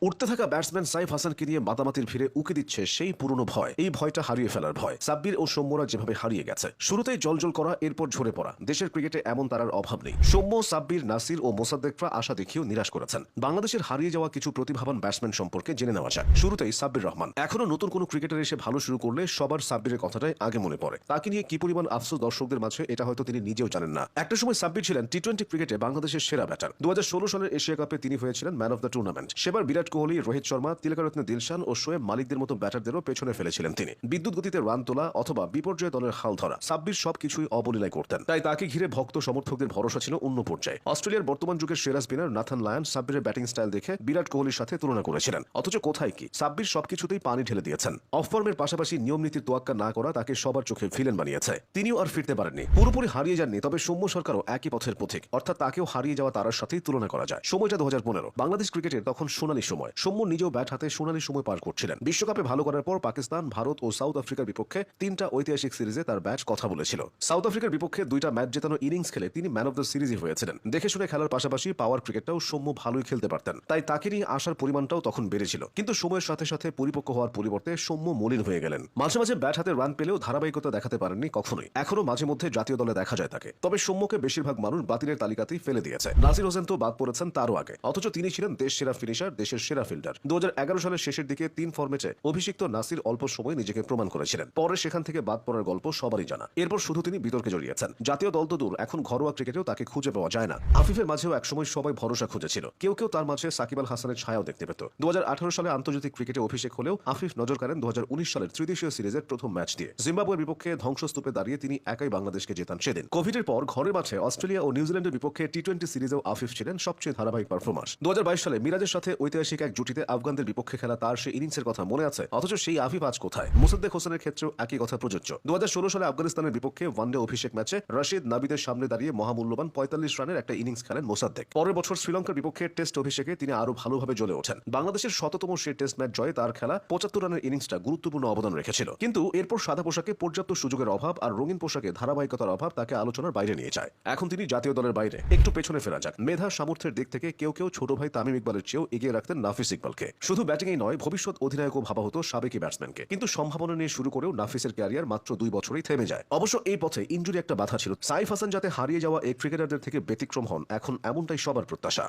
উঠতে থাকা ব্যাটসম্যান সাইফ হাসানকে নিয়ে মাতামাতির ভিড়ে উকে দিচ্ছে সেই পুরনো ভয়। এই ভয়টা হারিয়ে ফেলার ভয়। সাব্বির ও সৌম্যরা যেভাবে হারিয়ে গেছে, শুরুতেই জলজল করা, এরপর ঝরে পড়া। দেশের ক্রিকেটে এমন তারার অভাব নেই। সৌম্য, সাব্বির, নাসির ও মোসাদ্দেকরা আশা দেখিয়েও নিরাশ করেছেন। বাংলাদেশের হারিয়ে যাওয়া কিছু প্রতিভাবান ব্যাটসম্যান সম্পর্কে জেনে নেওয়া যাক। শুরুতেই সাব্বির রহমান। এখনো নতুন কোনো ক্রিকেটার এসে ভালো শুরু করলে সবার সাব্বিরের কথাটাই আগে মনে পড়ে। তাকে নিয়ে কি পরিমাণ আফসোস দর্শকদের মাঝে, এটা হয়তো তিনি নিজেও জানেন না। একটা সময় সাব্বির ছিলেন টি-20 ক্রিকেটে বাংলাদেশের সেরা ব্যাটার। 2016 সালের এশিয়া কাপে তিনি হয়েছিলেন ম্যান অফ দ্য টুর্নামেন্ট। সেবার বিরাট কোহলি, রোহিত শর্মা, তিলকরত্নে দিলশান ও শোয়েব মালিকদের মতো ব্যাটারদেরও পেছনে ফেলেছিলেন তিনি। বিদ্যুৎ গতিতে রান তোলা অথবা বিপর্যয় দলের হাল ধরা, সাব্বির সবকিছুই অবলীলায় করতেন। তাই তাকে ঘিরে ভক্ত সমর্থকদের ভরসা ছিল অন্য পর্যায়ে। অস্ট্রেলিয়ার বর্তমান যুগের সেরা স্পিনার নাথান লায়ন সাব্বিরের ব্যাটিং স্টাইল দেখে বিরাট কোহলির সাথে তুলনা করেছিলেন। অথচ কোথায় কি, সাব্বির সবকিছুতেই পানি ঢেলে দিয়েছেন। অফ ফর্মের পাশাপাশি নিয়ম নীতির তোয়াক্কা না করা তাকে সবার চোখে ভিলেন বানিয়েছে। তিনিও আর ফিরতে পারেননি, পুরোপুরি হারিয়ে যাননি। তবে সৌম্য সরকারও একই পথের পথিক, অর্থাৎ তাকেও হারিয়ে যাওয়া তারার সাথেই তুলনা করা যায়। সময়টা 2015। বাংলাদেশ ক্রিকেটের তখন সোনালী সময়। সৌম্য নিজেও ব্যাট হাতে সোনালী সময় পার করছিলেন। বিশ্বকাপে ভালো করার পর পাকিস্তান, ভারত ও সাউথ আফ্রিকার বিপক্ষে 3টা ঐতিহাসিক সিরিজে তার ব্যাট কথা বলেছিল। সাউথ আফ্রিকার বিপক্ষে 2টা ম্যাচ জেতানো ইনিংস খেলে তিনি ম্যান অফ দ্য সিরিজই হয়েছিলেন। দেখে শুনে খেলার পাশাপাশি পাওয়ার ক্রিকেটটাও সৌম্য ভালোই খেলতে পারতেন। তাই তাকে নিয়ে আসার পরিমাণটাও তখন বেড়েছিল। কিন্তু সময়ের সাথে সাথে পরিপক্ক হওয়ার পরিবর্তে সৌম্য মলিন হয়ে গেলেন। মাঝে মাঝে ব্যাট হাতে রান পেলেও ধারাবাহিকতা দেখাতে পারেননি কখনোই। এখনো মাঝে মধ্যে জাতীয় দলে দেখা যায় তাকে। তবে সৌম্যকে বেশিরভাগ মানুষ বাতিলের তালিকাতেই ফেলে দিয়েছে। নাসির হোসেন তো বাদ পড়েছেন তারও আগে। অথচ তিনি ছিলেন দেশ সেরা ফিনিশার, দেশের সেরা ফিল্ডার। 2011 সালের শেষের দিকে 3 ফরম্যাটে অভিষিক্ত নাসির অল্প সময় নিজেকে প্রমাণ করেছিলেন। পরে সেখান থেকে বাদ পড়ার গল্প সবারই জানা। এরপর শুধু তিনি বিতর্কে জড়িয়েছেন। জাতীয় দল তো দূর, এখন ঘরোয়া ক্রিকেটেও তাকে খুঁজে পাওয়া যায় না। আফিফের মাঝেও একসময় সবাই ভরসা খুঁজেছিল। কেউ কেউ তার মাঝে সাকিব আল হাসানের ছায়াও দেখতে পেত। 2018 সালে আন্তর্জাতিক ক্রিকেটে অভিষেক হলেও আফিফ নজর কাড়েন 2019 সালের ত্রিদেশীয় সিরিজের প্রথম ম্যাচ দিয়ে। জিম্বাবুয়ের বিপক্ষে ধ্বংসস্তূপে দাঁড়িয়ে তিনি একাই বাংলাদেশকে জেতান সেদিন। কোভিডের পর ঘরের মাঠে অস্ট্রেলিয়া ও নিউজিল্যান্ডের বিপক্ষে টি-20 সিরিজেও আফিফ ছিলেন সবচেয়ে ধারাবাহিক পারফরম্যান্স। 2022 সালে মিরাজের সাথে ঐতিহাসিক এক জুটিতে আফগানদের বিপক্ষে খেলা তার সেই ইনিংসের কথা মনে আছে। অথচ সেই আফিফ আজ কোথায়? মোসাদ্দেক হোসেনের ক্ষেত্রেও একই কথা প্রযোজ্য। 2016 সালে আফগানিস্তানের বিপক্ষে ওয়ানডে অভিষেক ম্যাচে রশিদ নাবিদের সামনে দাঁড়িয়ে মহামূল্যবান 45 রানের একটা ইনিংস খেলেন মোসাদ্দেক। পরের বছর শ্রীলঙ্কার বিপক্ষে টেস্ট অভিষেকে তিনি আরো ভালোভাবে জ্বলে ওঠেন। বাংলাদেশের 100তম সেই টেস্ট ম্যাচ জয়ে তার খেলা 75 রানের ইনিংসটা গুরুত্বপূর্ণ অবদান রেখেছিল। কিন্তু এরপর সাদা পোশাকে পর্যাপ্ত সুযোগের অভাব আর রঙিন পোশাকে ধারাবাহিকতার অভাব তাকে আলোচনার বাইরে নিয়ে যায়। এখন তিনি জাতীয় দলের বাইরে। একটু পেছনে ফেরা যাক। মেধা, সামর্থ্যের দিক থেকে কেউ কেউ ছোট ভাই তামিম ইকবালের চেয়েও এগিয়ে রাখতেন নাফিস ইকবালকে। শুধু ব্যাটিংই নয়, ভবিষ্যৎ অধিনায়কও ভাবা হতো সাবেকি ব্যাটসম্যানকে। কিন্তু সম্ভাবনা নিয়ে শুরু করেও নাফিসের ক্যারিয়ার মাত্র 2 বছরেই থেমে যায়। অবশ্য এই পথে ইনজুরি একটা বাধা ছিল। সাইফ হাসান যাতে হারিয়ে যাওয়া এই ক্রিকেটারদের থেকে ব্যতিক্রম হন, এখন এমনটাই সবার প্রত্যাশা।